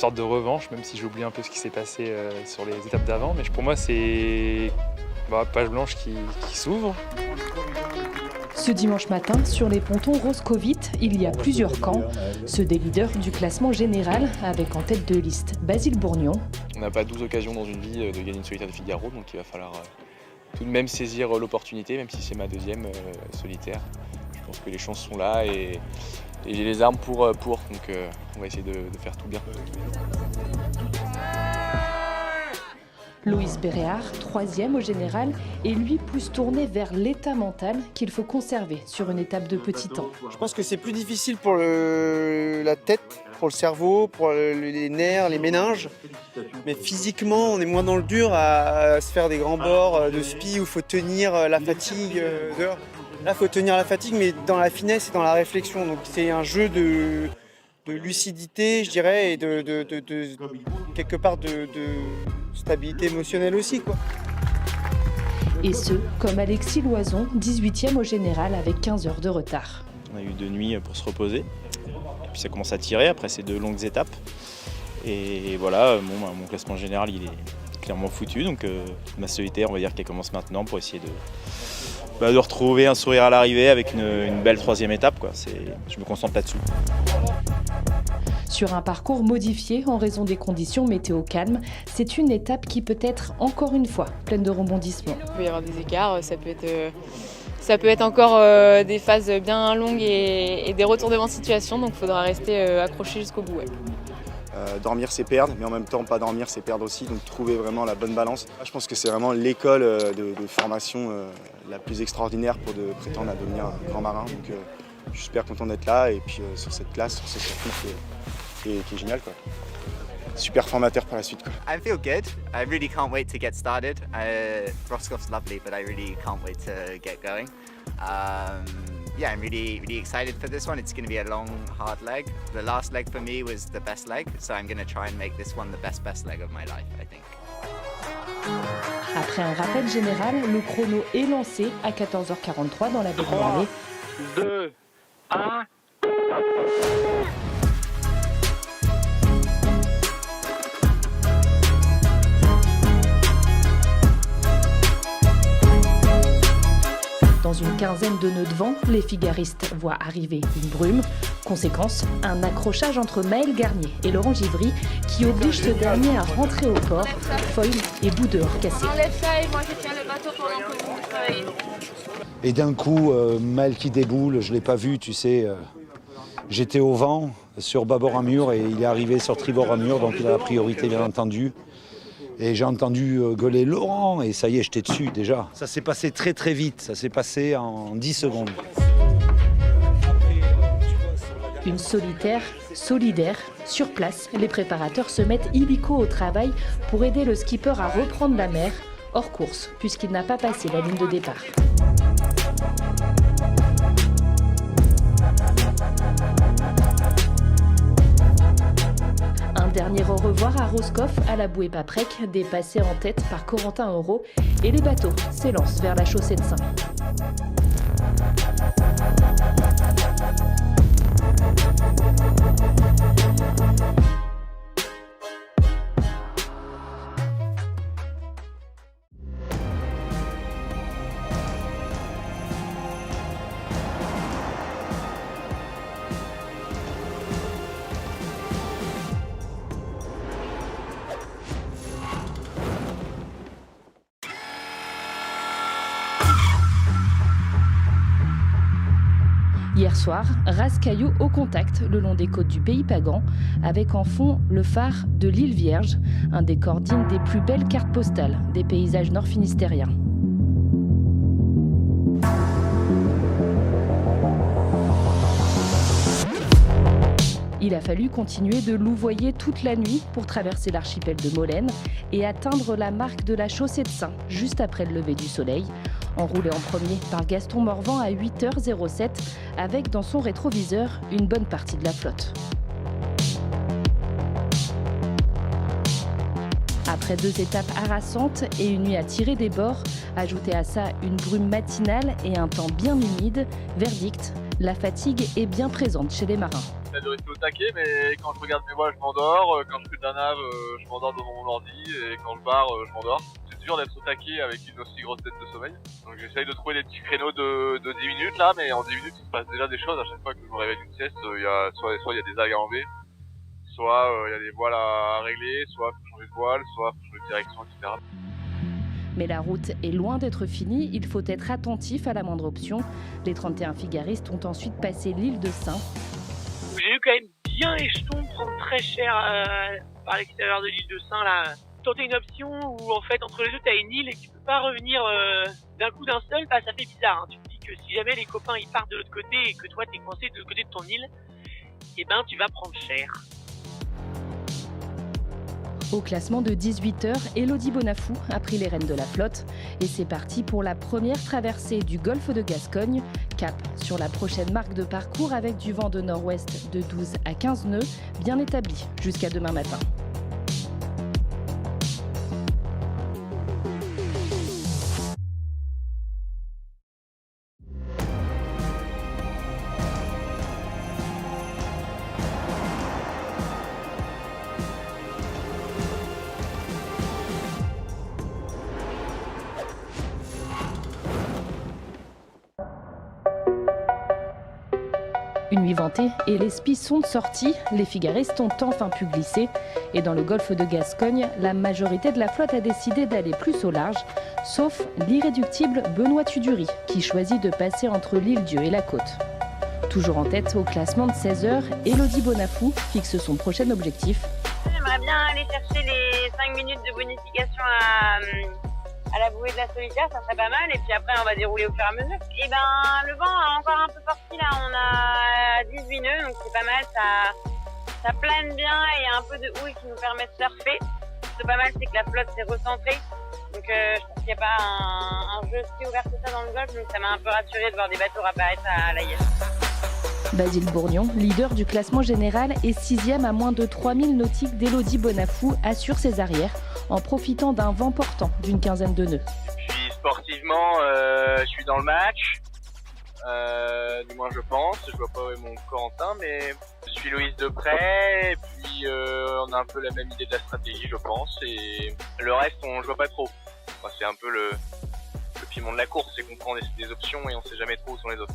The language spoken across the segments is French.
sorte de revanche, même si j'oublie un peu ce qui s'est passé sur les étapes d'avant. Mais pour moi, c'est page blanche qui s'ouvre. Ce dimanche matin, sur les pontons Roscovite, il y a plusieurs camps. Ceux des leaders du classement général, avec en tête de liste Basile Bourgnon. On n'a pas 12 occasions dans une vie de gagner une solitaire de Figaro, donc il va falloir tout de même saisir l'opportunité, même si c'est ma deuxième solitaire. Je pense que les chances sont là et j'ai les armes pour. Donc on va essayer de faire tout bien. Loïs Béréard, 3e au général, est lui plus tourné vers l'état mental qu'il faut conserver sur une étape de petit temps. Je pense que c'est plus difficile pour la tête, pour le cerveau, pour les nerfs, les méninges. Mais physiquement, on est moins dans le dur à se faire des grands bords de spi où il faut tenir la fatigue dehors. Là, il faut tenir la fatigue, mais dans la finesse et dans la réflexion. Donc c'est un jeu de lucidité, je dirais, et quelque part de stabilité émotionnelle aussi, quoi. Et ce, comme Alexis Loison, 18e au général avec 15 heures de retard. On a eu 2 nuits pour se reposer, et puis ça commence à tirer après ces 2 longues étapes. Et voilà, mon classement général il est clairement foutu, donc ma solitaire on va dire qu'elle commence maintenant pour essayer de retrouver un sourire à l'arrivée avec une belle 3e étape, quoi. Je me concentre là-dessus. Sur un parcours modifié en raison des conditions météo calmes, c'est une étape qui peut être encore une fois pleine de rebondissements. Il peut y avoir des écarts, ça peut être encore des phases bien longues et des retournements de situation, donc il faudra rester accroché jusqu'au bout. Ouais. Dormir c'est perdre, mais en même temps pas dormir c'est perdre aussi, donc trouver vraiment la bonne balance. Je pense que c'est vraiment l'école de formation la plus extraordinaire pour prétendre à devenir un grand marin. Donc je suis super content d'être là et puis sur cette classe, sur ce circuit qui est génial, quoi. Super formateur par la suite, quoi. I feel good. I really can't wait to get started. Roscov's lovely, but I really can't wait to get going. Yeah, I'm really excited for this one. It's going to be a long, hard leg. The last leg for me was the best leg, so I'm going to try and make this one the best leg of my life, I think. Après un rappel général, le chrono est lancé à 14h43 dans la baie de Morlaix. 2, 1... Dans une quinzaine de nœuds de vent, les figaristes voient arriver une brume. Conséquence, un accrochage entre Maël Garnier et Laurent Givry qui oblige ce dernier à rentrer au port, foil et bout dehors cassé. Enlève ça et moi je tiens le bateau pendant que vous travaillez. Et d'un coup, Maël qui déboule, je ne l'ai pas vu, tu sais. J'étais au vent sur bâbord à mur et il est arrivé sur tribord à mur, donc il a la priorité bien entendu. Et j'ai entendu gueuler Laurent et ça y est, j'étais dessus déjà. Ça s'est passé très très vite, ça s'est passé en 10 secondes. Une solitaire, solidaire. Sur place, les préparateurs se mettent illico au travail pour aider le skipper à reprendre la mer, hors course, puisqu'il n'a pas passé la ligne de départ. Un dernier au revoir à Roscoff, à la bouée Paprec, dépassé en tête par Corentin Euro, et les bateaux s'élancent vers la chaussée de Saint. Hier soir, Rascaillou au contact le long des côtes du pays Pagan, avec en fond le phare de l'île Vierge, un décor digne des plus belles cartes postales des paysages nord-finistériens. Il a fallu continuer de louvoyer toute la nuit pour traverser l'archipel de Molène et atteindre la marque de la chaussée de Saint, juste après le lever du soleil, enroulé en premier par Gaston Morvan à 8h07, avec dans son rétroviseur une bonne partie de la flotte. Après 2 étapes harassantes et une nuit à tirer des bords, ajoutez à ça une brume matinale et un temps bien humide, verdict, La fatigue est bien présente chez les marins. J'essaie de rester au taquet, mais quand je regarde mes voiles, je m'endors. Quand je fais de la nave, je m'endors devant mon ordi. Et quand je barre, je m'endors. C'est dur d'être au taquet avec une aussi grosse tête de sommeil. Donc j'essaye de trouver des petits créneaux de 10 minutes là, mais en 10 minutes il se passe déjà des choses. À chaque fois que je me réveille d'une sieste, il y a soit il y a des algues à enlever, soit il y a des voiles à régler, soit faut changer de voile, soit faut changer de direction, etc. Mais la route est loin d'être finie, il faut être attentif à la moindre option. Les 31 figaristes ont ensuite passé l'île de Sein. J'ai eu quand même bien écheton prendre très cher par l'extérieur de l'île de Sein là. Tenter une option où en fait entre les deux t'as une île et tu peux pas revenir d'un coup d'un seul, bah ça fait bizarre. Hein. Tu te dis que si jamais les copains ils partent de l'autre côté et que toi t'es coincé de l'autre côté de ton île, eh ben tu vas prendre cher. Au classement de 18h, Élodie Bonafou a pris les rênes de la flotte et c'est parti pour la première traversée du golfe de Gascogne. Cap sur la prochaine marque de parcours avec du vent de nord-ouest de 12 à 15 nœuds, bien établi jusqu'à demain matin. Une nuit ventée et les spies sont sortis, les figaristes ont enfin pu glisser. Et dans le golfe de Gascogne, la majorité de la flotte a décidé d'aller plus au large, sauf l'irréductible Benoît Tudury, qui choisit de passer entre l'île-Dieu et la côte. Toujours en tête au classement de 16h, Élodie Bonafou fixe son prochain objectif. J'aimerais bien aller chercher les 5 minutes de bonification à la bouée de la Solitaire, ça serait pas mal, et puis après on va dérouler au fur et à mesure. Et ben le vent a encore un peu sorti là, on a 18 nœuds, donc c'est pas mal, ça plane bien et il y a un peu de houille qui nous permet de surfer. C'est pas mal, c'est que la flotte s'est recentrée, donc je pense qu'il n'y a pas un jeu si ouvert que ça dans le golfe, donc ça m'a un peu rassuré de voir des bateaux apparaître à La Hyène. Basile Bourgnon, leader du classement général et 6e à moins de 3000 nautiques d'Élodie Bonafou, assure ses arrières en profitant d'un vent portant d'une quinzaine de nœuds. Puis sportivement, je suis dans le match, du moins je pense, je vois pas où est mon Corentin, mais je suis Loïs de près, et puis on a un peu la même idée de la stratégie je pense, et le reste je vois pas trop. Enfin, c'est un peu le piment de la course, c'est qu'on prend des options et on sait jamais trop où sont les autres.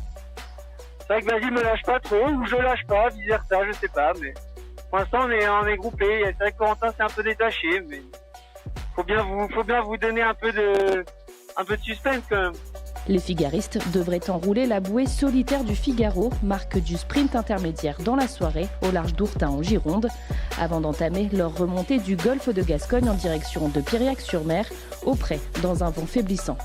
C'est vrai que Basile me lâche pas trop, ou je lâche pas, vice versa, je sais pas, mais pour l'instant on est groupés. C'est vrai que Corentin s'est un peu détaché, mais faut bien vous donner un peu de suspense quand même. Les figaristes devraient enrouler la bouée solitaire du Figaro, marque du sprint intermédiaire dans la soirée, au large d'Ourtin en Gironde, avant d'entamer leur remontée du golfe de Gascogne en direction de Piriac-sur-Mer, au près dans un vent faiblissant.